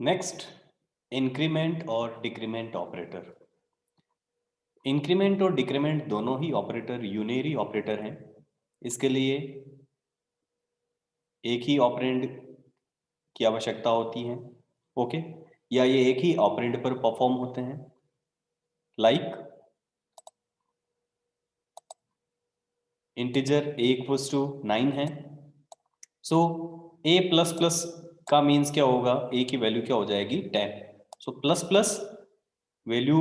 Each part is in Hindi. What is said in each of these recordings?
नेक्स्ट, इंक्रीमेंट और डिक्रीमेंट ऑपरेटर। इंक्रीमेंट और डिक्रीमेंट दोनों ही ऑपरेटर यूनरी ऑपरेटर हैं। इसके लिए एक ही ऑपरेंड की आवश्यकता होती है, ओके, या ये एक ही ऑपरेंड पर परफॉर्म होते हैं। Like integer a equals to 9 है, सो a प्लस प्लस का मीन्स क्या होगा, a की वैल्यू क्या हो जाएगी 10। सो प्लस प्लस वैल्यू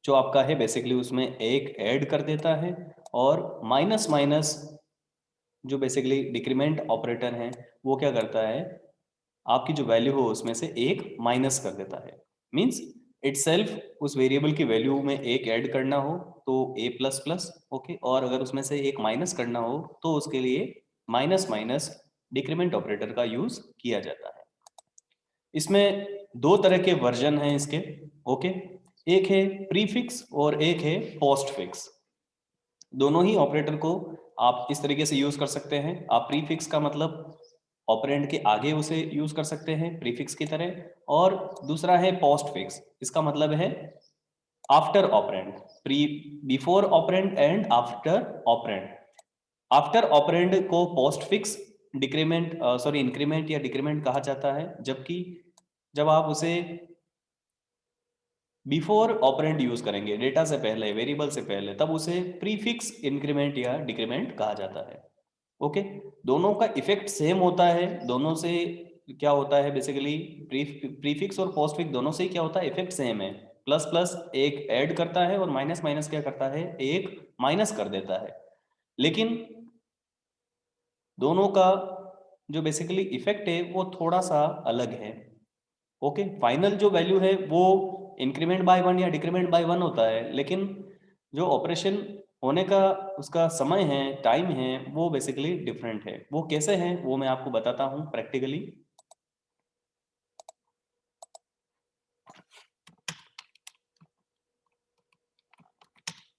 जो आपका है बेसिकली उसमें एक ऐड कर देता है, और माइनस माइनस जो बेसिकली डिक्रीमेंट ऑपरेटर है वो क्या करता है, आपकी जो वैल्यू हो उसमें से एक माइनस कर देता है। मीन्स इटसेल्फ उस वेरिएबल की वैल्यू में एक ऐड करना हो तो a प्लस प्लस, ओके, और अगर उसमें से एक माइनस करना हो तो उसके लिए माइनस माइनस डिक्रीमेंट ऑपरेटर का यूज किया जाता है। इसमें दो तरह के वर्जन हैं इसके, ओके, एक है प्रीफिक्स और एक है पोस्ट फिक्स। दोनों ही ऑपरेटर को आप इस तरीके से यूज कर सकते हैं। आप प्रीफिक्स का मतलब ऑपरेंड के आगे उसे यूज कर सकते हैं प्रीफिक्स की तरह, और दूसरा है पोस्ट फिक्स, इसका मतलब है after operand, pre before operand and after operand. After operand को post fix decrement sorry increment या डिक्रीमेंट कहा जाता है, जबकि जब आप उसे बिफोर ऑपरेंड यूज करेंगे, डेटा से पहले, वेरिएबल से पहले, तब उसे प्रीफिक्स इंक्रीमेंट या डिक्रीमेंट कहा जाता है। ओके, दोनों का इफेक्ट सेम होता है, दोनों से क्या होता है बेसिकली, प्रीफिक्स और पोस्टफिक्स दोनों से ही क्या होता है, इफेक्ट सेम है। प्लस प्लस एक ऐड करता है और माइनस माइनस क्या करता है, एक माइनस कर देता है। लेकिन दोनों का जो बेसिकली इफेक्ट है वो थोड़ा सा अलग है। ओके, फाइनल जो वैल्यू है वो इंक्रीमेंट बाय 1 या डिक्रीमेंट बाय 1 होता है, लेकिन जो ऑपरेशन होने का उसका समय है, टाइम है, वो बेसिकली डिफरेंट है। वो कैसे है वो मैं आपको बताता हूँ प्रैक्टिकली।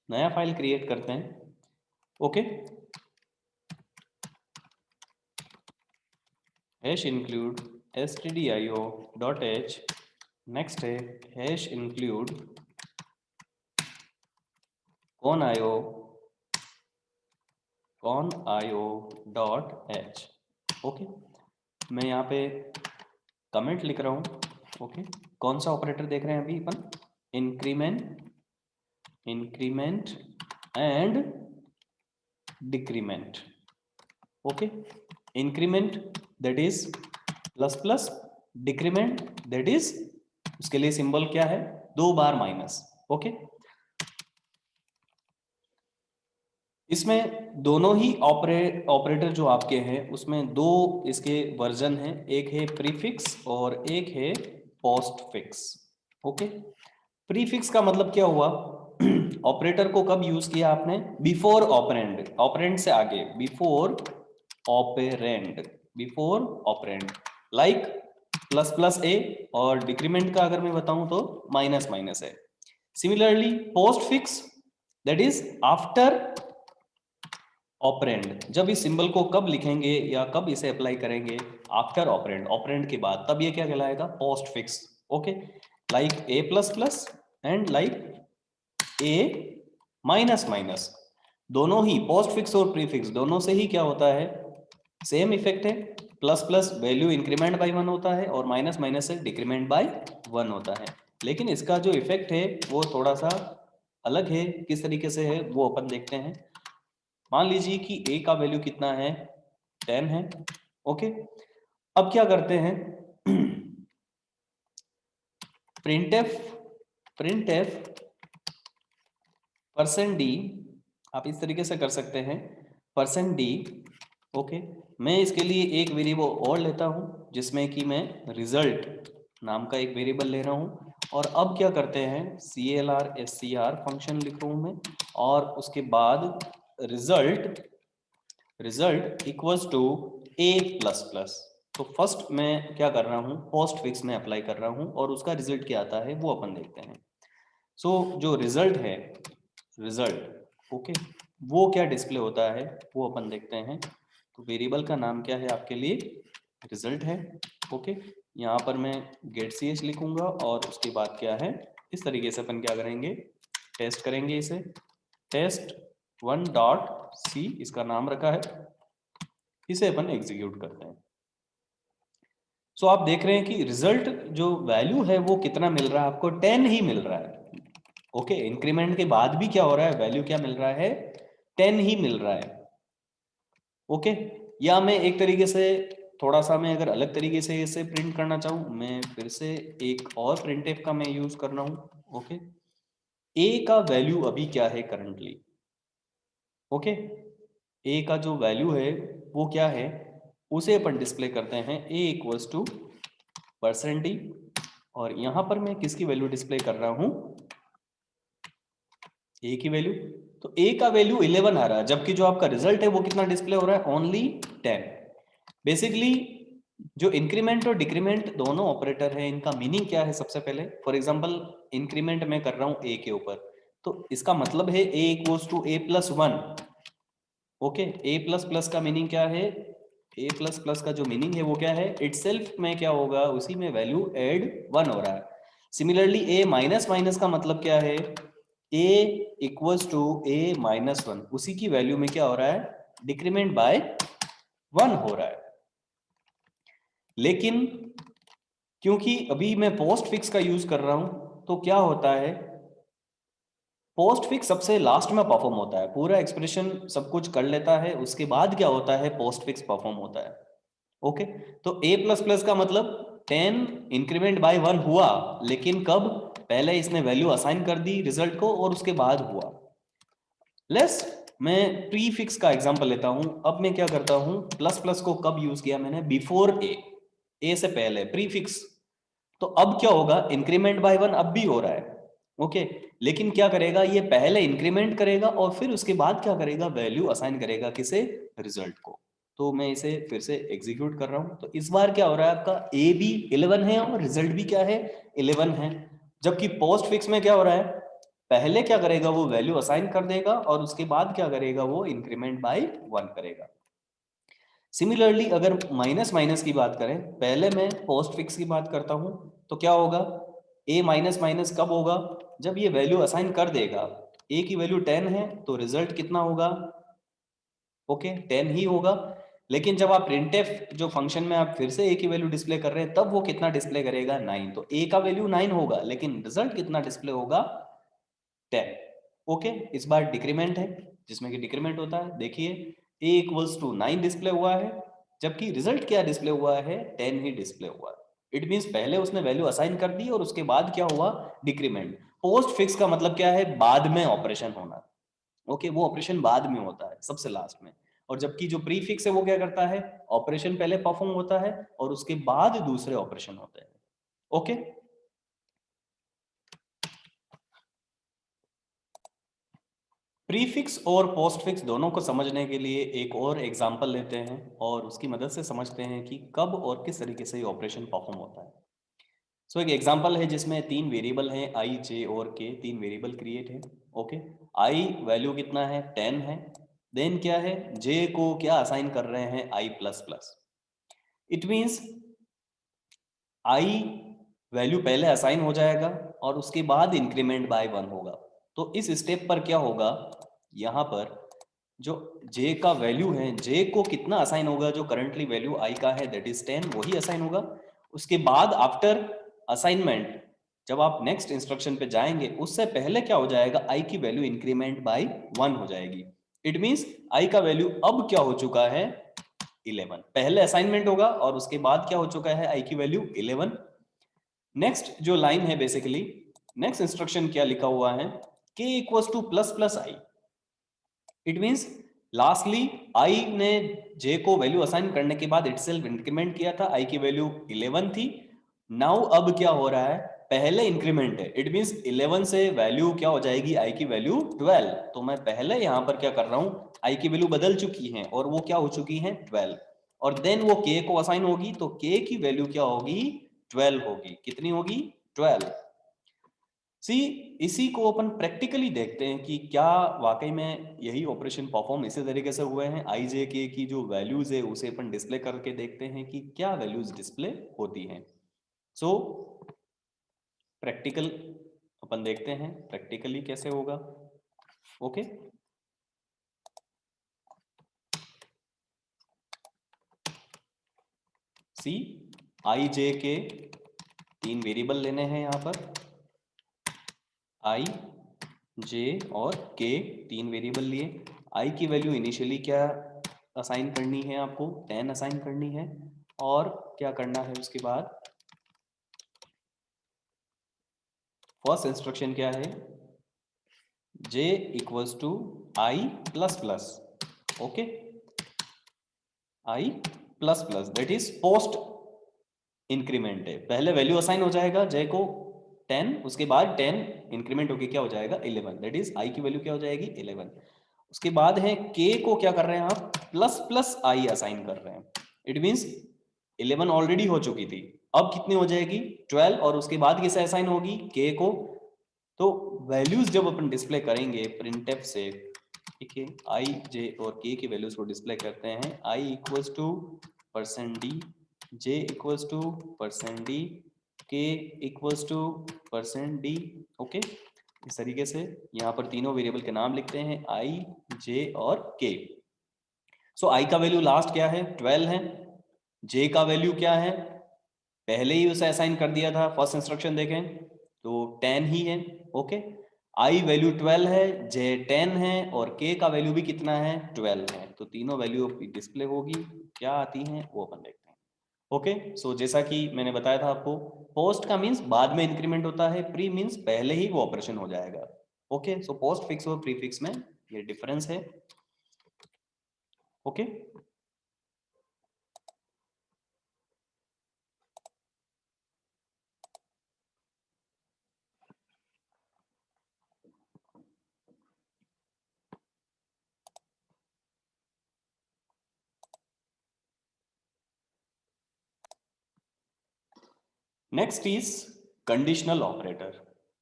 नया फाइल क्रिएट करते हैं, okay, hash include stdio.h, next है हैश इंक्लूड conio.h, ओके। मैं यहाँ पे कमेंट लिख रहा हूँ, ओके। कौन सा ऑपरेटर देख रहे हैं अभी अपन, increment and decrement, okay. Increment that is plus plus, decrement that is, उसके लिए सिंबल क्या है, दो बार माइनस, ओके। इसमें दोनों ही ऑपरेटर जो आपके हैं उसमें दो इसके वर्जन हैं, एक है प्रीफिक्स और एक है पोस्ट फिक्स, ओके। प्रीफिक्स का मतलब क्या हुआ, ऑपरेटर को कब यूज किया आपने, बिफोर ऑपरेंड, ऑपरेंड से आगे, before operand, before operand, like plus plus a, और डिक्रीमेंट का अगर मैं बताऊं तो माइनस माइनस है। Similarly post fix that is after operand, जब इस सिंबल को कब लिखेंगे या कब इसे अप्लाई करेंगे, आफ्टर ऑपरेंड, ऑपरेंड के बाद, तब ये क्या कहलाएगा, post fix, okay. Like A plus plus and like A minus minus, दोनों ही पोस्ट फिक्स और प्रीफिक्स दोनों से ही क्या होता है, सेम इफेक्ट है। Plus plus value increment by 1 होता है और माइनस माइनस से डिक्रीमेंट बाय 1 होता है, लेकिन इसका जो इफेक्ट है वो थोड़ा सा अलग है। किस तरीके से है वो अपन देखते हैं। मान लीजिए कि a का वैल्यू कितना है, 10 है, ओके। अब क्या करते हैं, प्रिंट एफ परसेंट डी, आप इस तरीके से कर सकते हैं, परसेंट डी, ओके। मैं इसके लिए एक वेरिएबल और लेता हूं जिसमें कि मैं रिजल्ट नाम का एक वेरिएबल ले रहा हूं, और अब क्या करते हैं, CLR फंक्शन लिख रहा हूं मैं, और उसके बाद result equals to a plus plus. तो फर्स्ट मैं क्या कर रहा हूँ, पोस्ट फिक्स में अप्लाई कर रहा हूँ, और उसका रिजल्ट क्या आता है वो अपन देखते हैं। सो जो रिजल्ट है, रिजल्ट, ओके, वो क्या डिस्प्ले होता है वो अपन देखते हैं। तो वेरिएबल का नाम क्या है आपके लिए, रिजल्ट है, ओके, यहाँ पर मैं गेट ch लिखूंगा और उसके बाद क्या है, इस तरीके से अपन क्या करेंगे, टेस्ट करेंगे इसे, टेस्ट 1 डॉट सी इसका नाम रखा है, इसे अपन एग्जीक्यूट करते हैं। सो आप देख रहे हैं कि रिजल्ट जो वैल्यू है वो कितना मिल रहा है आपको, 10 ही मिल रहा है। ओके, इंक्रीमेंट के बाद भी क्या हो रहा है, वैल्यू क्या मिल रहा है, 10 ही मिल रहा है। ओके, या मैं एक तरीके से थोड़ा सा मैं अगर अलग तरीके से इसे प्रिंट करना चाहूँ, मैं फिर से एक और प्रिंटफ का मैं यूज कर रहा हूँ। ओके, ए का वैल्यू अभी क्या है करंटली, ओके, ए का जो वैल्यू है वो क्या है, उसे अपन डिस्प्ले करते हैं ए इक्वल्स टू %d, और यहां पर मैं किसकी वैल्यू डिस्प्ले कर रहा हूं, ए की वैल्यू। तो ए का वैल्यू 11 आ रहा है, जबकि जो आपका रिजल्ट है वो कितना डिस्प्ले हो रहा है, ओनली 10। बेसिकली जो इंक्रीमेंट और डिक्रीमेंट दोनों ऑपरेटर है, इनका मीनिंग क्या है, सबसे पहले फॉर एग्जांपल इंक्रीमेंट मैं कर रहा हूं ए के ऊपर, तो इसका मतलब है a equals to a plus 1। Okay, a plus plus का मीनिंग क्या है, ए प्लस प्लस का जो मीनिंग है वो क्या है, इटसेल्फ में क्या होगा, उसी में वैल्यू एड 1 हो रहा है। सिमिलरली ए माइनस माइनस का मतलब क्या है, a equals to A minus 1, उसी की वैल्यू में क्या हो रहा है, डिक्रीमेंट बाय 1 हो रहा है। लेकिन क्योंकि अभी मैं पोस्ट फिक्स का यूज कर रहा हूं, तो क्या होता है, पोस्ट फिक्स सबसे लास्ट में परफॉर्म होता है, पूरा एक्सप्रेशन सब कुछ कर लेता है, उसके बाद क्या होता है, पोस्ट फिक्स परफॉर्म होता है। ओके, तो a प्लस प्लस का मतलब 10 इंक्रीमेंट बाय 1 हुआ, लेकिन कब, पहले इसने वैल्यू असाइन कर दी रिजल्ट को और उसके बाद हुआ। लेस मैं प्री फिक्स का एग्जांपल लेता हूं। अब मैं क्या करता हूं, प्लस प्लस को कब यूज किया मैंने, बिफोर ए से पहले, प्री फिक्स। तो अब क्या होगा, इंक्रीमेंट बाय 1 अब भी हो रहा है। ओके, लेकिन क्या करेगा, ये पहले इंक्रीमेंट करेगा और फिर उसके बाद क्या करेगा, वैल्यू असाइन करेगा किसे, रिजल्ट को। तो मैं इसे फिर से एग्जीक्यूट कर रहा हूं, तो इस बार क्या हो रहा है, आपका ए भी 11 है और रिजल्ट भी क्या है, 11 है। जबकि पोस्ट फिक्स में क्या हो रहा है, पहले क्या करेगा, वो वैल्यू असाइन कर देगा और उसके बाद क्या करेगा, वो इंक्रीमेंट बाय 1 करेगा। सिमिलरली अगर माइनस माइनस की बात करें, पहले मैं पोस्ट फिक्स की बात करता हूं, तो क्या होगा, a माइनस माइनस कब होगा, जब ये वैल्यू असाइन कर देगा। a की वैल्यू 10 है तो रिजल्ट कितना होगा, ओके 10 ही होगा। लेकिन जब आप printf जो फंक्शन में आप फिर से a की वैल्यू डिस्प्ले कर रहे हैं, तब वो कितना डिस्प्ले करेगा, 9। तो a का वैल्यू 9 होगा, लेकिन रिजल्ट कितना डिस्प्ले होगा, 10। ओके, इस बार डिक्रीमेंट है, जिसमें कि डिक्रीमेंट होता है, देखिए a इक्वल्स टू 9 डिस्प्ले हुआ है, जबकि रिजल्ट क्या डिस्प्ले हुआ है, 10 ही डिस्प्ले हुआ है। इट मींस पहले उसने वैल्यू असाइन कर दी और उसके बाद क्या हुआ, डिक्रीमेंट। पोस्ट फिक्स का मतलब क्या है, बाद में ऑपरेशन होना। ओके, वो ऑपरेशन बाद में होता है, सबसे लास्ट में। और जबकि जो प्री फिक्स है वो क्या करता है, ऑपरेशन पहले परफॉर्म होता है और उसके बाद दूसरे ऑपरेशन होते हैं। ओके, प्रीफिक्स और पोस्टफिक्स दोनों को समझने के लिए एक और एग्जांपल लेते हैं और उसकी मदद से समझते हैं कि कब और किस तरीके से ये ऑपरेशन परफॉर्म होता है। सो एक एग्जांपल है जिसमें 3 वेरिएबल हैं, आई, जे और के, 3 वेरिएबल क्रिएट है। ओके, आई वैल्यू कितना है, 10 है। देन क्या है, जे को क्या असाइन कर रहे हैं, i plus plus. It means i value पहले असाइन हो जाएगा और उसके बाद इंक्रीमेंट बाय 1 होगा। तो इस स्टेप पर क्या होगा, यहाँ पर जो j का वैल्यू है, j को कितना असाइन होगा, जो करंटली वैल्यू i का है दैट इज 10, वही असाइन होगा। उसके बाद आफ्टर असाइनमेंट जब आप नेक्स्ट इंस्ट्रक्शन पे जाएंगे, उससे पहले क्या हो जाएगा, i की वैल्यू इंक्रीमेंट बाय 1 हो जाएगी। इट मींस i का वैल्यू अब क्या हो चुका है, 11। पहले असाइनमेंट होगा और उसके बाद क्या हो चुका है, i की वैल्यू 11। नेक्स्ट जो लाइन है, बेसिकली नेक्स्ट इंस्ट्रक्शन क्या लिखा हुआ है, k equals two plus plus I. It means lastly i ने j को वैल्यू असाइन करने के बाद इटसेल्फ इंक्रीमेंट किया था, i की वैल्यू 11 थी। नाउ अब क्या हो रहा है, पहले इंक्रीमेंट है, इट मींस 11 से वैल्यू क्या हो जाएगी, i की वैल्यू 12। तो मैं पहले यहां पर क्या कर रहा हूं, i की वैल्यू बदल चुकी है और वो क्या हो चुकी है, 12। और देन वो k को असाइन होगी, तो k की वैल्यू क्या होगी, 12 होगी। कितनी होगी, 12। सी इसी को अपन प्रैक्टिकली देखते हैं कि क्या वाकई में यही ऑपरेशन परफॉर्म इसी तरीके से हुए हैं। आई जे के की जो वैल्यूज है उसे अपन डिस्प्ले करके देखते हैं कि क्या वैल्यूज डिस्प्ले होती हैं। सो प्रैक्टिकल अपन देखते हैं प्रैक्टिकली कैसे होगा। ओके सी आई जे के 3 वेरिएबल लेने हैं यहाँ पर, आई जे और के 3 वेरिएबल लिए। आई की वैल्यू इनिशियली क्या असाइन करनी है, आपको 10 असाइन करनी है, और क्या करना है उसके बाद, फर्स्ट इंस्ट्रक्शन क्या है, j equals to I plus plus. Okay I plus plus that is post increment है, पहले वैल्यू असाइन हो जाएगा j को 10, उसके बाद 10 इंक्रीमेंट होके क्या हो जाएगा 11, दैट इज i की वैल्यू क्या हो जाएगी 11। उसके बाद है k को क्या कर रहे हैं आप, प्लस प्लस i असाइन कर रहे हैं। इट मींस 11 ऑलरेडी हो चुकी थी, अब कितनी हो जाएगी 12, और उसके बाद किसे असाइन होगी k को। तो वैल्यूज जब अपन डिस्प्ले करेंगे प्रिंटफ से, ठीक है, आई जे और के की वैल्यूज को डिस्प्ले करते हैं, i equals to %d, j equals to %d, k equals to %d। Okay इस तरीके से यहाँ पर तीनों वेरिएबल के नाम लिखते हैं, आई जे और के। सो आई का वैल्यू लास्ट क्या है 12 है, जे का वैल्यू क्या है, पहले ही उसे असाइन कर दिया था, फर्स्ट इंस्ट्रक्शन देखें तो 10 ही है। ओके आई वैल्यू 12 है, जे 10 है, और के का वैल्यू भी कितना है 12 है। तो तीनों वैल्यू डिस्प्ले होगी, क्या आती हैं वो अपन देखते हैं। ओके सो जैसा कि मैंने बताया था आपको, पोस्ट का मीन्स बाद में इंक्रीमेंट होता है, प्री मीन्स पहले ही वो ऑपरेशन हो जाएगा। ओके सो पोस्ट फिक्स और प्री फिक्स में ये डिफरेंस है। Okay next is conditional operator.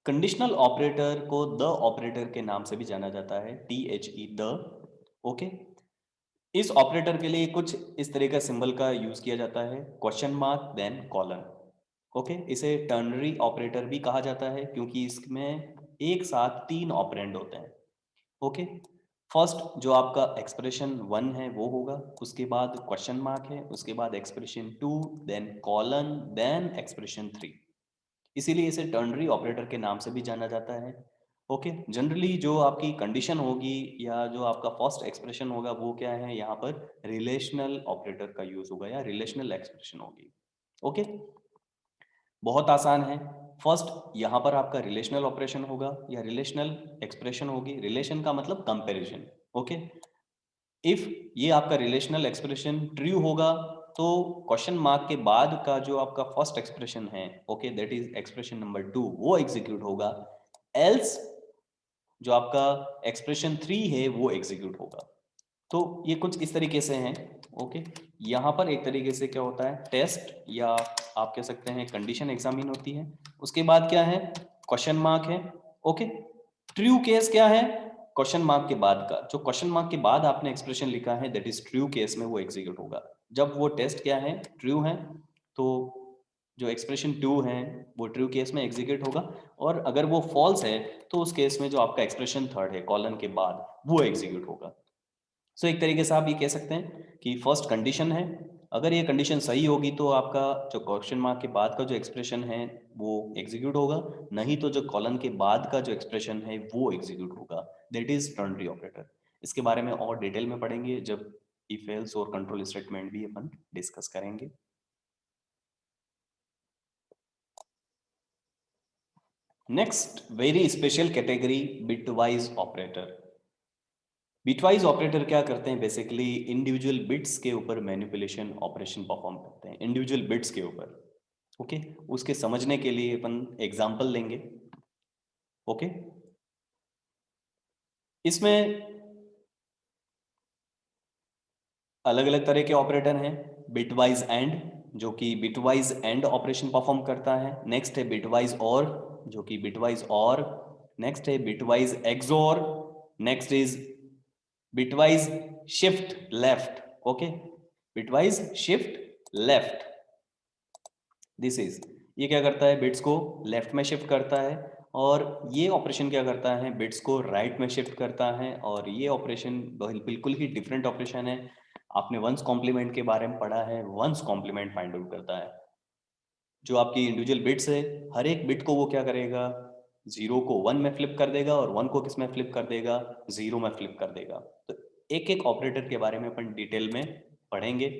Conditional operator को द ऑपरेटर के नाम से भी जाना जाता है, THE द। ओके इस ऑपरेटर के लिए कुछ इस तरह का सिंबल का यूज किया जाता है, question mark then colon. Okay इसे टर्नरी ऑपरेटर भी कहा जाता है क्योंकि इसमें एक साथ 3 ऑपरेंड होते हैं। ओके फर्स्ट जो आपका एक्सप्रेशन 1 है वो होगा, उसके बाद क्वेश्चन मार्क है, उसके बाद expression 2, then colon, then expression 3। इसीलिए इसे टर्नरी ऑपरेटर के नाम से भी जाना जाता है। ओके जनरली जो आपकी कंडीशन होगी या जो आपका फर्स्ट एक्सप्रेशन होगा वो क्या है, यहाँ पर रिलेशनल ऑपरेटर का यूज होगा या रिलेशनल एक्सप्रेशन होगी। ओके बहुत आसान है, फर्स्ट यहाँ पर आपका रिलेशनल ऑपरेशन होगा या रिलेशनल एक्सप्रेशन होगी। रिलेशन का मतलब कंपैरिजन। ओके इफ ये आपका रिलेशनल एक्सप्रेशन ट्रू होगा तो क्वेश्चन मार्क के बाद का जो आपका फर्स्ट एक्सप्रेशन है, okay that is expression number 2, वो एग्जीक्यूट होगा। एल्स जो आपका एक्सप्रेशन 3 है वो एग्जीक्यूट होगा। तो ये कुछ इस तरीके से हैं। ओके यहाँ पर एक तरीके से क्या होता है, टेस्ट या आप कह सकते हैं कंडीशन एग्जामिन होती है, उसके बाद क्या है क्वेश्चन मार्क है। ओके ट्रू केस क्या है, क्वेश्चन मार्क के बाद का, जो क्वेश्चन मार्क के बाद आपने एक्सप्रेशन लिखा है दैट इज ट्रू केस में वो एग्जीक्यूट होगा। जब वो टेस्ट क्या है ट्रू है तो जो एक्सप्रेशन 2 है वो ट्रू केस में एग्जीक्यूट होगा, और अगर वो फॉल्स है तो उस केस में जो आपका एक्सप्रेशन 3 है कॉलन के बाद वो एग्जीक्यूट होगा। सो एक तरीके से आप ये कह सकते हैं कि फर्स्ट कंडीशन है, अगर ये कंडीशन सही होगी तो आपका जो क्वेश्चन मार्क के बाद का जो एक्सप्रेशन है वो एग्जीक्यूट होगा, नहीं तो जो कॉलन के बाद का जो एक्सप्रेशन है वो एग्जीक्यूट होगा, दैट इज टर्नरी ऑपरेटर। इसके बारे में और डिटेल में पढ़ेंगे जब इफ एल्स और कंट्रोल स्टेटमेंट भी अपन डिस्कस करेंगे। Next very special category bitwise operator. Bitwise operator क्या करते हैं, बेसिकली इंडिविजुअल बिट्स के ऊपर मैनिपुलेशन ऑपरेशन परफॉर्म करते हैं, इंडिविजुअल बिट्स के ऊपर। ओके उसके समझने के लिए अपन एग्जांपल लेंगे। ओके इसमें अलग अलग तरह के ऑपरेटर हैं, बिटवाइज एंड जो कि बिटवाइज एंड ऑपरेशन परफॉर्म करता है, नेक्स्ट है बिटवाइज और जो कि बिटवाइज और, नेक्स्ट है bitwise XOR, next is bitwise shift left. Okay, bitwise shift left, this is, ये क्या करता है, बिट्स को लेफ्ट में शिफ्ट करता है, और ये ऑपरेशन क्या करता है, बिट्स को राइट में शिफ्ट करता है। और ये ऑपरेशन बिल्कुल ही डिफरेंट ऑपरेशन है। आपने वंस कॉम्प्लीमेंट के बारे में पढ़ा है, वंस कॉम्प्लीमेंट फाइंड आउट करता है। जो आपकी इंडिविजुअल बिट्स है, हर एक बिट को वो क्या करेगा, 0 को 1 में फ्लिप कर देगा, और 1 को किस में फ्लिप कर देगा, 0 में फ्लिप कर देगा। तो एक एक ऑपरेटर के बारे में अपन डिटेल में पढ़ेंगे।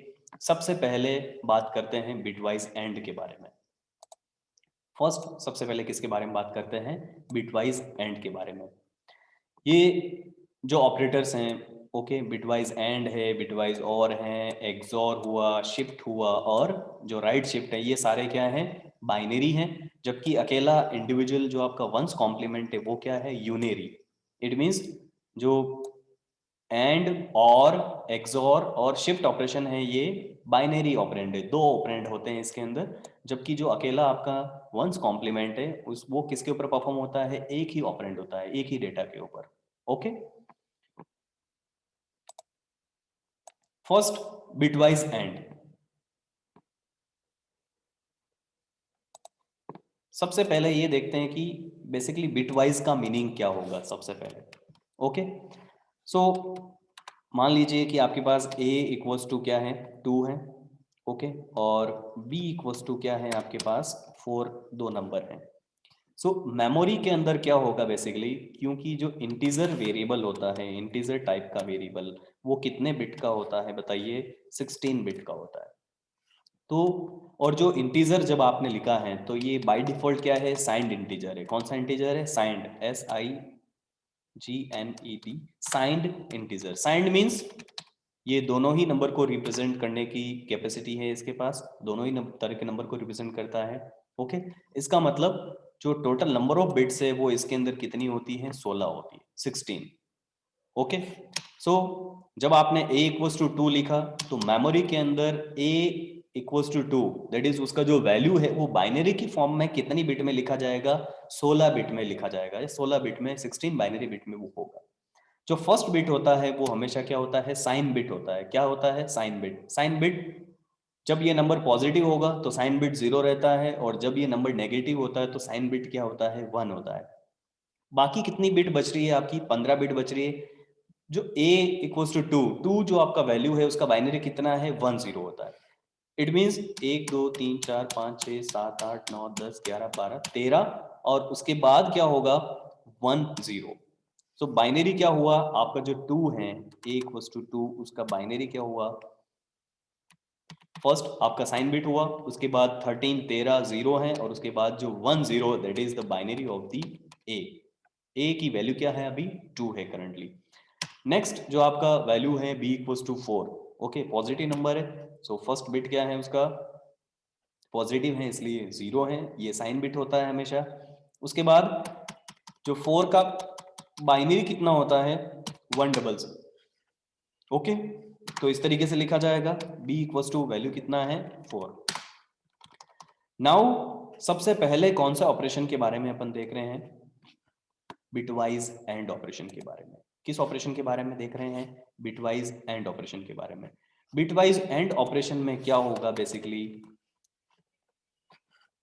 सबसे पहले बात करते हैं बिटवाइज एंड के बारे में। फर्स्ट, सबसे पहले किसके बारे में बात करते हैं, बिटवाइज एंड के बारे में। ये जो ऑपरेटर्स हैं, ओके, बिटवाइज एंड है, बिटवाइज और हैं, एक्सॉर हुआ, शिफ्ट हुआ, और जो राइट शिफ्ट है, ये सारे क्या हैं, बाइनरी हैं। जबकि अकेला इंडिविजुअल जो आपका वंस कॉम्प्लीमेंट है वो क्या है, यूनरी। इट मीन्स जो एंड और एक्सॉर और शिफ्ट ऑपरेशन है, ये बाइनरी ऑपरेंड है, 2 ऑपरेंड होते हैं इसके अंदर। जबकि जो अकेला आपका वंस कॉम्प्लीमेंट है, उस वो किसके ऊपर परफॉर्म होता है, एक ही ऑपरेंड होता है, एक ही डेटा के ऊपर। Okay, first bitwise and. सबसे पहले ये देखते हैं कि बेसिकली बिटवाइज का मीनिंग क्या होगा सबसे पहले। ओके, सो मान लीजिए कि आपके पास a इक्वल्स टू क्या है, 2 है, ओके, और b इक्वल्स टू क्या है आपके पास, 4, 2 नंबर हैं। सो मेमोरी के अंदर क्या होगा बेसिकली, क्योंकि जो इंटीजर वेरिएबल होता है, इंटीजर टाइप का वेरिएबल, वो कितने बिट का होता है बताइए, 16 बिट का होता है। तो और जो इंटीजर जब आपने लिखा है, तो ये बाय डिफॉल्ट क्या है, साइंड इंटीजर है। कौन सा इंटीजर है, signed, SIGNED, signed integer. Signed means ये दोनों ही नंबर को रिप्रेजेंट करने की कैपेसिटी है इसके पास, दोनों ही तरह के नंबर को रिप्रेजेंट करता है। ओके, इसका मतलब जो टोटल नंबर ऑफ बिट्स है वो इसके अंदर कितनी होती है, 16 होती है, 16। ओके, सो जब आपने a इक्वल्स टू 2 लिखा, तो मेमोरी के अंदर a equals to 2, that is उसका जो वैल्यू है वो बाइनरी की फॉर्म में कितनी बिट में लिखा जाएगा, 16 बिट में लिखा जाएगा। या 16 बिट में, 16 बाइनरी बिट में वो होगा। जो फर्स्ट बिट होता है वो हमेशा क्या होता है, साइन बिट होता है। क्या होता है, साइन बिट। साइन बिट, जब ये नंबर पॉजिटिव होगा तो साइन बिट 0 रहता है, और जब ये नंबर नेगेटिव होता है तो साइन बिट क्या होता है, 1 होता है। बाकी कितनी बिट बच रही है आपकी, 15 बिट बच रही है। जो a इक्वल्स टू 2 जो आपका वैल्यू है उसका बाइनरी कितना है, 1 0 होता है। इट मीन्स 1 2 3 4 5 6 7 8 9 10 11 12 13, और उसके बाद क्या होगा, 1 0। सो बाइनरी क्या हुआ आपका, जो 2 है, a इक्वल्स टू 2, उसका बाइनरी क्या हुआ, फर्स्ट आपका साइन बिट हुआ, उसके बाद 13 13 0 है, और उसके बाद जो 1 0, that is the binary of the a की वैल्यू क्या है अभी, 2 है करंटली। नेक्स्ट जो आपका वैल्यू है b equals to 4, okay, positive number है। सो फर्स्ट बिट क्या है उसका, पॉजिटिव है इसलिए 0 है, ये साइन बिट होता है हमेशा। उसके बाद जो 4 का बाइनरी कितना होता है, 100। ओके, तो इस तरीके से लिखा जाएगा, b इक्वल्स टू वैल्यू कितना है, 4। नाउ सबसे पहले कौन सा ऑपरेशन के बारे में अपन देख रहे हैं, बिटवाइज एंड ऑपरेशन के बारे में। किस ऑपरेशन के बारे में देख रहे हैं, बिटवाइज एंड ऑपरेशन के बारे में। बिटवाइज एंड ऑपरेशन में क्या होगा बेसिकली,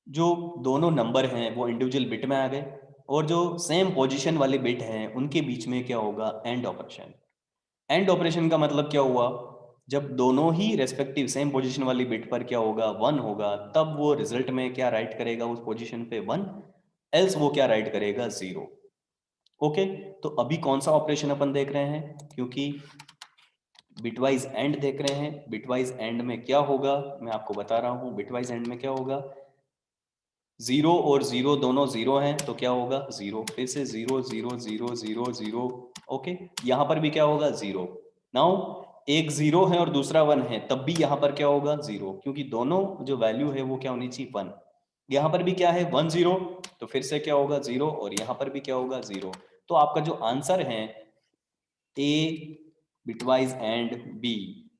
जो दोनों नंबर हैं वो इंडिविजुअल बिट में आ गए, और जो सेम पोजीशन वाले बिट हैं उनके बीच में क्या होगा, एंड ऑपरेशन। एंड ऑपरेशन का मतलब क्या हुआ, जब दोनों ही रेस्पेक्टिव सेम पोजीशन वाली बिट पर क्या होगा, 1 होगा, तब वो रिजल्ट में क्या राइट करेगा, उस पोजीशन पे 1, एल्स वो क्या राइट करेगा, 0। ओके, तो अभी कौन सा ऑपरेशन अपन देख रहे हैं, क्योंकि बिटवाइज एंड देख रहे हैं। बिटवाइज एंड में क्या होगा मैं आपको बता रहा हूं, बिटवाइज एंड में क्या होगा, 0 और 0 दोनों 0 हैं, तो क्या होगा, 0, फिर से 0 0 0 0 0। ओके, यहां पर भी क्या होगा, 0। नाउ एक 0 है और दूसरा 1 है, तब भी यहां पर क्या होगा, 0, क्योंकि दोनों जो वैल्यू है वो क्या होनी चाहिए, 1। यहां पर भी क्या है, 1 0, तो फिर से क्या होगा, 0, और यहां पर भी क्या होगा, 0। तो आपका जो आंसर है ए बिटवाइज एंड बी,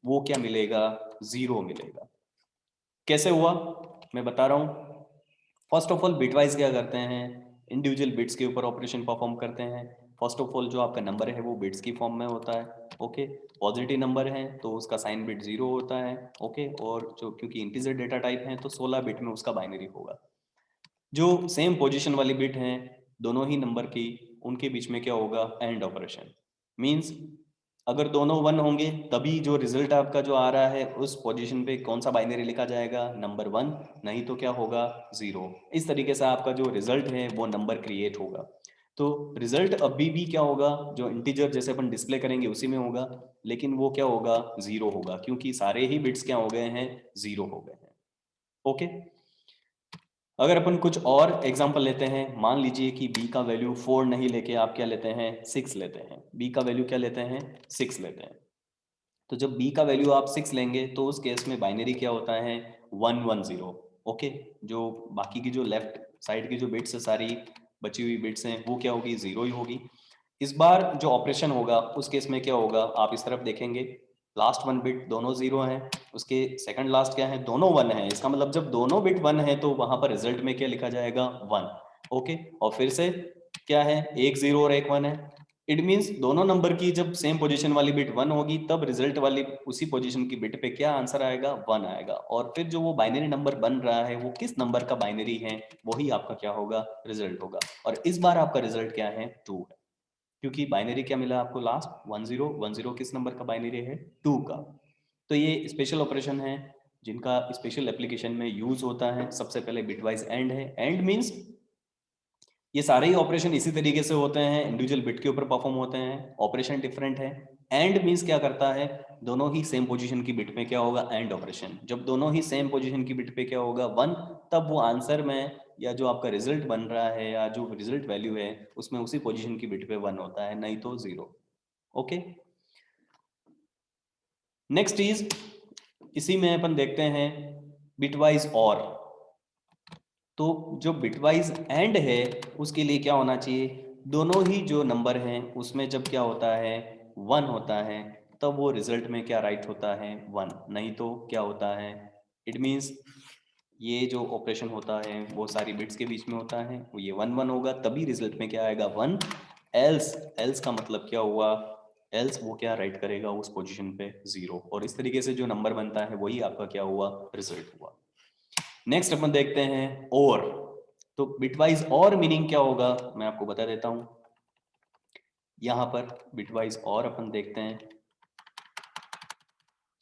वो क्या मिलेगा, 0 मिलेगा। कैसे हुआ मैं बता रहा हूं। फर्स्ट ऑफ ऑल बिटवाइज क्या करते हैं, इंडिविजुअल बिट्स के ऊपर ऑपरेशन परफॉर्म करते हैं। फर्स्ट ऑफ ऑल जो आपका नंबर है वो बिट्स की फॉर्म में होता है, ओके। पॉजिटिव नंबर है तो उसका साइन बिट 0 होता है, ओके। और जो क्योंकि इंटीजर डेटा टाइप है तो 16 बिट में उसका बाइनरी होगा। जो सेम पोजीशन वाली बिट हैं दोनों ही नंबर की, उनके बीच में क्या होगा, एंड ऑपरेशन। मींस अगर दोनों 1 होंगे तभी जो रिजल्ट आपका जो आ रहा है उस पोजीशन पे कौन सा बाइनरी लिखा जाएगा, नंबर 1, नहीं तो क्या होगा, 0। इस तरीके से आपका जो रिजल्ट है वो नंबर क्रिएट होगा। तो रिजल्ट अभी भी क्या होगा, जो इंटीजर जैसे अपन डिस्प्ले करेंगे उसी में होगा, लेकिन वो क्या होगा, 0 होगा, क्योंकि सारे ही बिट्स क्या हो गए हैं, 0 हो गए हैं, ओके। अगर अपन कुछ और एग्जांपल लेते हैं, मान लीजिए कि b का वैल्यू 4 नहीं लेके आप क्या लेते हैं, 6 लेते हैं। b का वैल्यू क्या लेते हैं, 6 लेते हैं। तो जब b का वैल्यू आप 6 लेंगे तो उस केस में बाइनरी क्या होता है, 110, ओके। जो बाकी की जो लेफ्ट साइड की जो बिट्स है, सारी बची हुई बिट्स हैं, वो क्या होगी, 0 ही होगी। इस बार जो ऑपरेशन होगा उस केस में क्या होगा, आप इस तरफ देखेंगे, लास्ट 1 बिट दोनों 0 हैं, उसके सेकंड लास्ट क्या है, दोनों 1 है। इसका मतलब जब दोनों बिट 1 है तो वहां पर रिजल्ट में क्या लिखा जाएगा, 1, ओके। और फिर से क्या है, एक 0 और एक 1 है। इट मीन्स दोनों नंबर की जब सेम पोजीशन वाली बिट 1 होगी तब रिजल्ट वाली उसी पोजीशन की बिट पे क्या आंसर आएगा, 1 आएगा। और फिर जो वो बाइनरी नंबर बन रहा है वो किस नंबर का बाइनरी है, वही आपका क्या होगा, रिजल्ट होगा। और इस बार आपका रिजल्ट क्या है, 2 है, क्योंकि बाइनरी क्या मिला आपको, लास्ट 1010 किस नंबर का बाइनरी है, 2 का। तो ये स्पेशल ऑपरेशन है जिनका स्पेशल एप्लीकेशन में यूज होता है। सबसे पहले बिटवाइज एंड है। एंड मींस ये सारे ही ऑपरेशन इसी तरीके से होते हैं, इंडिविजुअल बिट के ऊपर परफॉर्म होते हैं, ऑपरेशन डिफरेंट है। एंड मींस क्या करता है, दोनों ही सेम पोजीशन की बिट में क्या होगा, एंड ऑपरेशन। जब दोनों ही सेम पोजीशन की बिट पे क्या होगा, 1, तब वो आंसर में या जो आपका रिजल्ट बन रहा है या जो रिजल्ट वैल्यू है उसमें उसी पोजीशन की बिट पे 1 होता है, नहीं तो 0, ओके। नेक्स्ट इज, इसी में अपन देखते हैं बिटवाइज और। तो जो बिटवाइज एंड है उसके लिए क्या होना चाहिए, दोनों ही जो नंबर हैं उसमें जब क्या होता है, 1 होता है, तब वो रिजल्ट में क्या राइट होता है, 1, नहीं तो क्या होता है। इट मीन्स ये जो ऑपरेशन होता है वो सारी बिट्स के बीच में होता है, वो ये 1 1 होगा तभी रिजल्ट में क्या आएगा, 1। एल्स, एल्स का मतलब क्या हुआ, एल्स वो क्या राइट करेगा उस पोजीशन पे, 0। और इस तरीके से जो नंबर बनता है वही आपका क्या हुआ, रिजल्ट हुआ। नेक्स्ट अपन देखते हैं और। तो बिटवाइज और मीनिंग क्या होगा मैं आपको बता देता हूं। यहां पर बिटवाइज और अपन देखते हैं,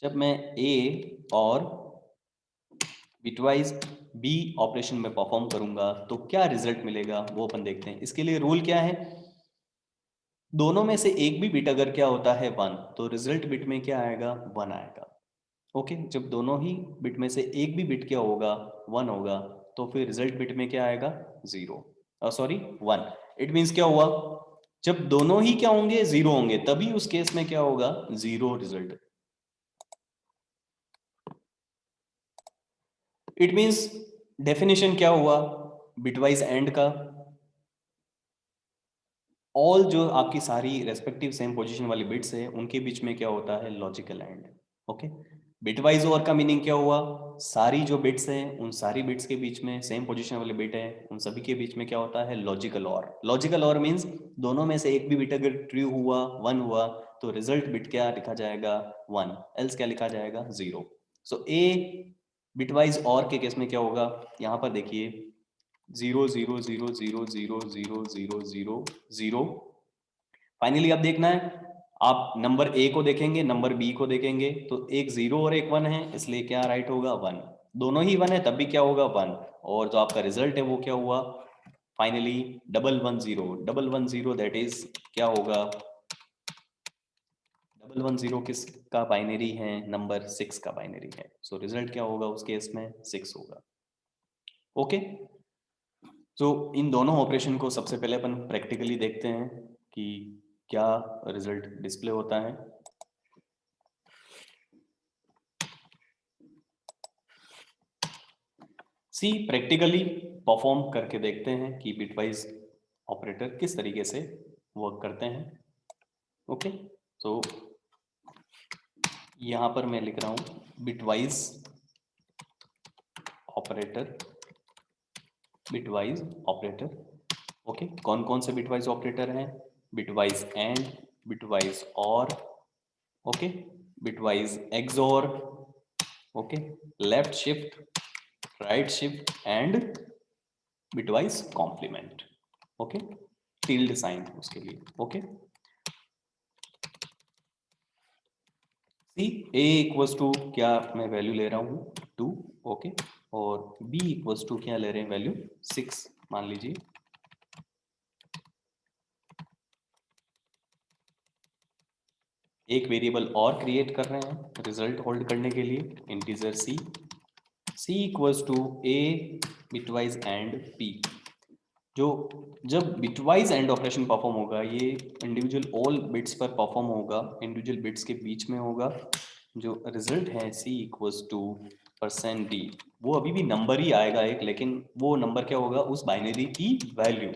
जब मैं ए और बिटवाइज बी ऑपरेशन में परफॉर्म करूंगा तो क्या रिजल्ट मिलेगा वो अपन देखते हैं। इसके लिए रूल क्या है, दोनों में से एक भी बिट अगर क्या होता है 1, तो रिजल्ट बिट में क्या आएगा, 1 आएगा, ओके। जब दोनों ही बिट में से एक भी बिट क्या होगा, 1 होगा, तो फिर रिजल्ट बिट में क्या आएगा, 0, सॉरी 1। इट मीन्स क्या हुआ, जब दोनों ही क्या होंगे, 0 होंगे, तभी उस केस में क्या होगा, 0 रिजल्ट। इट मीन्स डेफिनेशन क्या हुआ बिटवाइज एंड का, ऑल जो आपकी सारी रेस्पेक्टिव सेम पोजीशन वाली बिट्स है उनके बीच में क्या होता है, लॉजिकल एंड, ओके। बिटवाइज और का मीनिंग क्या हुआ, सारी जो बिट्स हैं उन सारी बिट्स के बीच में सेम पोजीशन वाले बिट है, उन सभी के बीच में क्या होता है, लॉजिकल और। लॉजिकल और मींस दोनों में से एक भी बिट अगर ट्रू हुआ, 1 हुआ, तो रिजल्ट बिट क्या लिखा जाएगा, 1, एल्स क्या लिखा जाएगा, 0। सो ए बिटवाइज और के केस में क्या होगा, यहां पर देखिए 0 0 0 0 0 0 0 0 0। फाइनली अब देखना है, आप नंबर ए को देखेंगे, नंबर बी को देखेंगे, तो एक 0 और एक 1 है, इसलिए क्या राइट होगा, 1। दोनों ही 1 है तब भी क्या होगा, 1। और जो आपका रिजल्ट है वो क्या हुआ, फाइनली 110, 110 दैट इज क्या होगा, 110 किसका बाइनरी है, नंबर 6 का बाइनरी है। सो रिजल्ट क्या होगा उस केस में, 6 होगा, ओके। तो इन दोनों ऑपरेशन को सबसे पहले अपन प्रैक्टिकली देखते हैं कि क्या रिजल्ट डिस्प्ले होता है। सी प्रैक्टिकली परफॉर्म करके देखते हैं कि बिटवाइज ऑपरेटर किस तरीके से वर्क करते हैं, ओके। तो यहां पर मैं लिख रहा हूं bitwise operator, bitwise operator, okay, कौन कौन से बिटवाइज ऑपरेटर हैं? Bitwise and, bitwise or, okay, bitwise XOR, okay, left shift, right shift and bitwise complement, okay, tilde sign उसके लिए, okay. C A equals to क्या मैं वैल्यू ले रहा हूँ 2, ओके, और बी इक्वल्स टू क्या ले रहे हैं वैल्यू 6 मान लीजिए। एक वेरिएबल और क्रिएट कर रहे हैं रिजल्ट होल्ड करने के लिए, integer C equals to A bitwise and P. जो जब बिटवाइज एंड ऑपरेशन परफॉर्म होगा ये इंडिविजुअल ऑल बिट्स पर परफॉर्म होगा, इंडिविजुअल बिट्स के बीच में होगा। जो रिजल्ट है C equals to percent D, वो अभी भी नंबर ही आएगा एक, लेकिन वो नंबर क्या होगा उस बाइनरी की वैल्यू,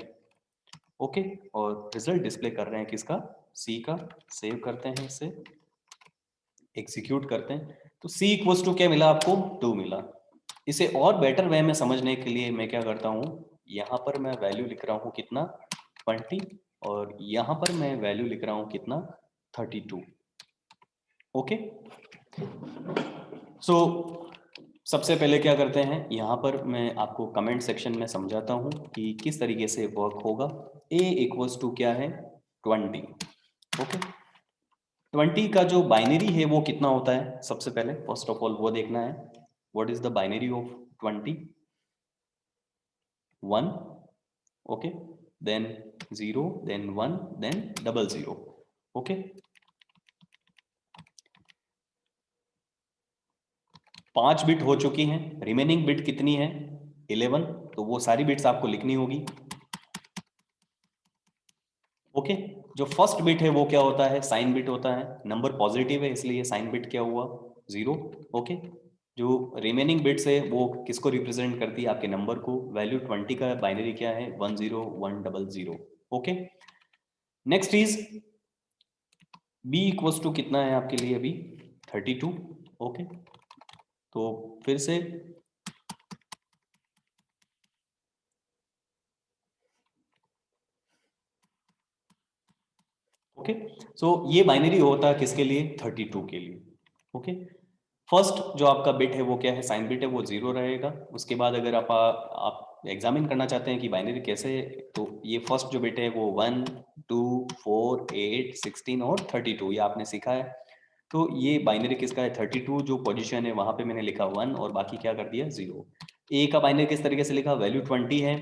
ओके। और रिजल्ट डिस्प्ले कर रहे हैं किसका? सी का। सेव करते हैं इसे, एग्जीक्यूट करते हैं, तो सी इक्वल्स टू क्या मिला आपको? 2 मिला। इसे और बेटर वे में समझने के लिए मैं क्या करता हूँ, यहाँ पर मैं वैल्यू लिख रहा हूँ कितना 20, और यहाँ पर मैं वैल्यू लिख रहा हूँ कितना 32, ओके। सो सबसे पहले क्या करते हैं, यहाँ पर मैं आपको कमेंट सेक्शन में समझाता हूँ कि किस तरीके से वर्क होगा। a इक्वल्स टू क्या है 20, ओके। 20 का जो बाइनरी है वो कितना होता है, सबसे पहले फर्स्ट ऑफ ऑल वो देखना है। What is the binary of 20? 1, okay, then 0, then 1, then 00, okay. 5 bit हो चुकी हैं, रिमेनिंग बिट कितनी है 11, तो वो सारी बिट्स आपको लिखनी होगी, ओके। जो फर्स्ट बिट है वो क्या होता है, साइन बिट होता है, नंबर पॉजिटिव है इसलिए साइन बिट क्या हुआ 0, ओके। जो रिमेनिंग बिट्स है वो किसको रिप्रेजेंट करती है, आपके नंबर को। वैल्यू 20 का बाइनरी क्या है 10100, okay. Next is B equals to कितना है आपके लिए अभी 32, ओके। तो फिर से ओके, सो ये बाइनरी होता है किसके लिए 32 के लिए, ओके। फर्स्ट जो आपका बिट है वो क्या है, साइन बिट है, वो 0 रहेगा। उसके बाद अगर आप एग्जामिन करना चाहते हैं कि बाइनरी कैसे है, तो ये फर्स्ट जो बिट है वो 1 2 4 8 16 और 32 ये आपने सीखा है। तो ये बाइनरी किसका है 32, जो पोजीशन है वहां पे मैंने लिखा 1 और बाकी क्या कर दिया 0। ए का बाइनरी किस तरीके से लिखा, वैल्यू 20 है,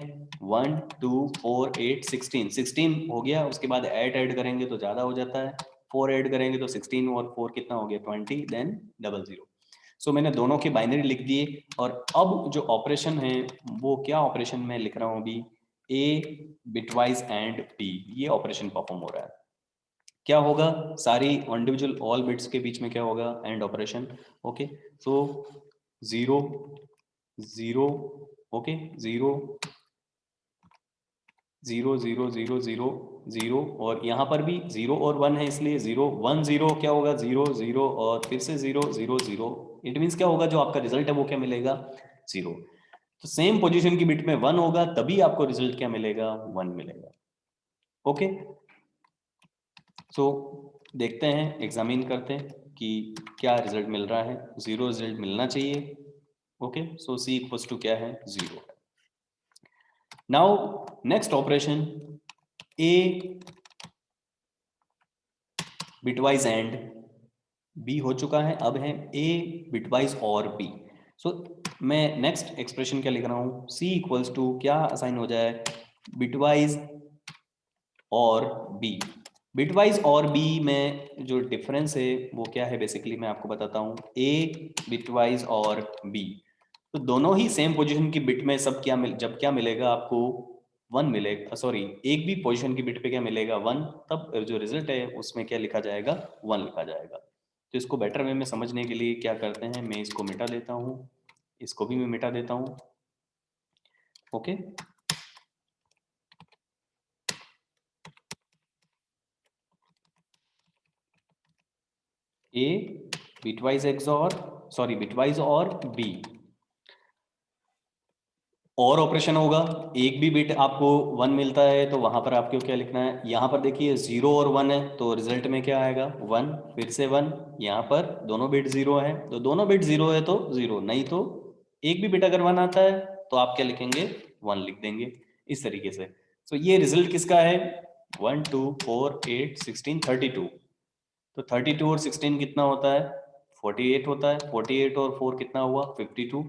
1 2 4 8 16, 16 हो गया। उसके बाद ऐड करेंगे तो ज़्यादा हो जाता है, 4 ऐड करेंगे तो 16 और 4 कितना हो गया 20, देन 00। सो मैंने दोनों के बाइनरी लिख दिए, और अब जो ऑपरेशन है वो क्या ऑपरेशन में लिख रहा हूँ अभी, ए बिटवाइज एंड बी, ये ऑपरेशन परफॉर्म हो रहा है। क्या होगा, सारी इंडिविजुअल ऑल बिट्स के बीच में क्या होगा, and operation, okay. So 0 0, okay, 0 0 0 0 0 0, और यहाँ पर भी 0 और 1 है इसलिए 0 1 0 क्या होगा 0 0 और फिर से 0 0 0। इट मीन्स क्या होगा, जो आपका रिजल्ट है वो क्या मिलेगा 0। तो सेम पोजीशन की बिट में 1 होगा तभी आपको रिजल्ट क्या मिलेगा 1 मिलेगा, ओके। सो देखते हैं, एग्जामिन करते हैं कि क्या रिजल्ट मिल रहा है। 0 रिजल्ट मिलना चाहिए, okay. So C equals to क्या है 0। Now next operation, A bitwise and B हो चुका है, अब है ए बिटवाइज और बी। सो मैं नेक्स्ट एक्सप्रेशन क्या लिख रहा हूं, सी इक्वल्स टू क्या असाइन हो जाए, बिटवाइज और बी। बिटवाइज और बी में जो डिफरेंस है वो क्या है, बेसिकली मैं आपको बताता हूँ। ए बिटवाइज और बी, तो दोनों ही सेम पोजीशन की बिट में सब क्या जब क्या मिलेगा आपको 1 मिलेगा, सॉरी एक भी पोजीशन की बिट पे क्या मिलेगा 1, तब जो रिजल्ट है उसमें क्या लिखा जाएगा 1 लिखा जाएगा। तो इसको बेटर वे में समझने के लिए क्या करते हैं, मैं इसको मिटा देता हूँ, इसको भी मैं मिटा देता हूँ, ओके। ए बिटवाइज एक्स और, सॉरी बिटवाइज और बी, और ऑपरेशन होगा, एक भी बिट आपको 1 मिलता है तो वहां पर आपको क्या लिखना है, यहाँ पर देखिए 0 और 1 है तो रिजल्ट में क्या आएगा 1, फिर से 1, यहाँ पर दोनों बिट 0 है तो दोनों बिट 0 है तो 0, नहीं तो एक भी बिट अगर 1 आता है तो आप क्या लिखेंगे 1 लिख देंगे इस तरीके से। तो ये रिजल्ट किसका है 1 2 4 8 16 32। तो 32 और 16 कितना होता है 48 होता है, 48 और 4 कितना हुआ 52।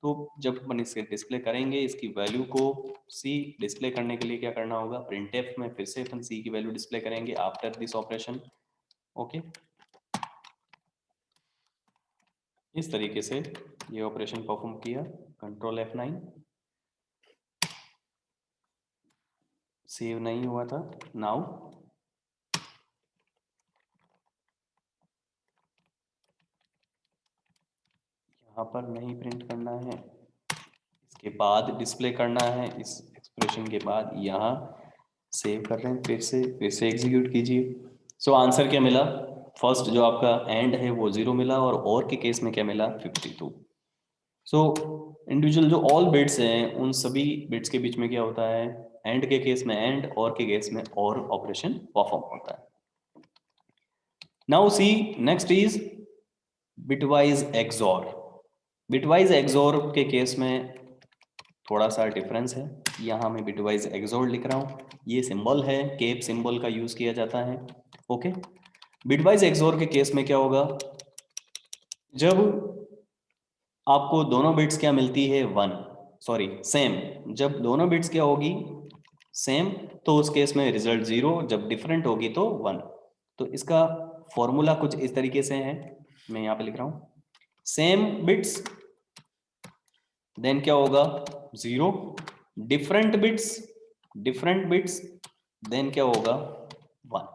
तो जब अपन इसे डिस्प्ले करेंगे इसकी वैल्यू को सी डिस्प्ले करने के लिए क्या करना होगा, प्रिंटफ में फिर से अपन सी की वैल्यू डिस्प्ले करेंगे आफ्टर दिस ऑपरेशन। ओके, इस तरीके से ये ऑपरेशन परफॉर्म किया, कंट्रोल F9, सेव नहीं हुआ था। नाउ यहाँ पर नहीं प्रिंट करना है, इसके बाद डिस्प्ले करना है, इस एक्सप्रेशन के बाद यहाँ सेव कर रहे हैं, फिर से एग्जीक्यूट कीजिए। सो आंसर क्या मिला, फर्स्ट जो आपका एंड है वो 0 मिला और के केस में क्या मिला 52। सो इंडिविजुअल जो ऑल बिट्स हैं उन सभी बिट्स के बीच में क्या होता है, एंड के केस में एंड और के केस में और ऑपरेशन परफॉर्म होता है। Now see next is bitwise XOR. Bitwise XOR के केस में थोड़ा सा डिफरेंस है, यहाँ मैं बिटवाइज एक्सॉर लिख रहा हूँ, ये सिंबल है केप सिंबल का यूज किया जाता है। ओके, बिटवाइज एक्सॉर के केस में क्या होगा, जब आपको दोनों बिट्स क्या मिलती है 1, सॉरी सेम, जब दोनों बिट्स क्या होगी सेम तो उस केस में रिजल्ट 0, जब डिफरेंट होगी तो 1। तो इसका फॉर्मूला कुछ इस तरीके से है, मैं यहाँ पे लिख रहा हूँ, सेम बिट्स देन क्या होगा 0, डिफरेंट बिट्स देन क्या होगा 1।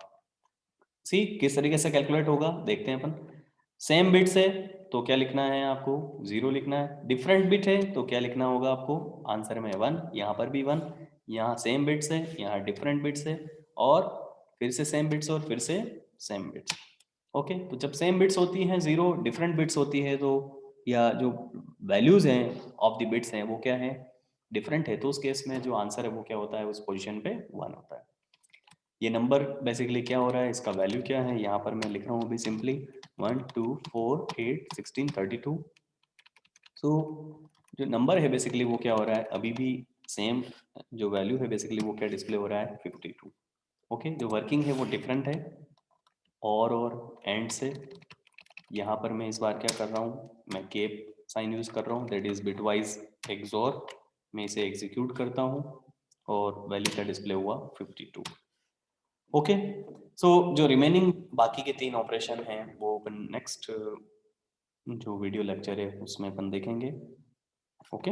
सी किस तरीके से कैलकुलेट होगा देखते हैं अपन। सेम बिट्स है तो क्या लिखना है आपको 0 लिखना है, डिफरेंट बिट है तो क्या लिखना होगा आपको आंसर में 1, यहाँ पर भी 1, यहाँ सेम बिट्स है यहाँ डिफरेंट बिट्स है और फिर से सेम बिट्स और फिर से सेम बिट्स। ओके, तो जब सेम बिट्स होती हैं 0, डिफरेंट बिट्स होती है तो या जो वैल्यूज हैं ऑफ द बिट्स हैं वो क्या है डिफरेंट है, तो उस केस में जो आंसर है वो क्या होता है उस पोजीशन पे 1 होता है। ये नंबर बेसिकली क्या हो रहा है, इसका वैल्यू क्या है, यहाँ पर मैं लिख रहा हूँ अभी सिंपली 1 2 4 8 16 32। सो जो नंबर है बेसिकली वो क्या हो रहा है अभी भी सेम, जो वैल्यू है बेसिकली वो क्या डिस्प्ले हो रहा है 52। ओके, जो वर्किंग है वो डिफरेंट है और एंड से। यहाँ पर मैं इस बार क्या कर रहा हूँ, मैं केप साइन यूज कर रहा हूँ, दैट इज बिटवाइज एक्सॉर। मैं इसे एग्जीक्यूट करता हूँ और वैल्यू का डिस्प्ले हुआ 52। ओके, सो जो रिमेनिंग बाकी के 3 ऑपरेशन हैं वो अपन नेक्स्ट जो वीडियो लेक्चर है उसमें अपन देखेंगे। ओके।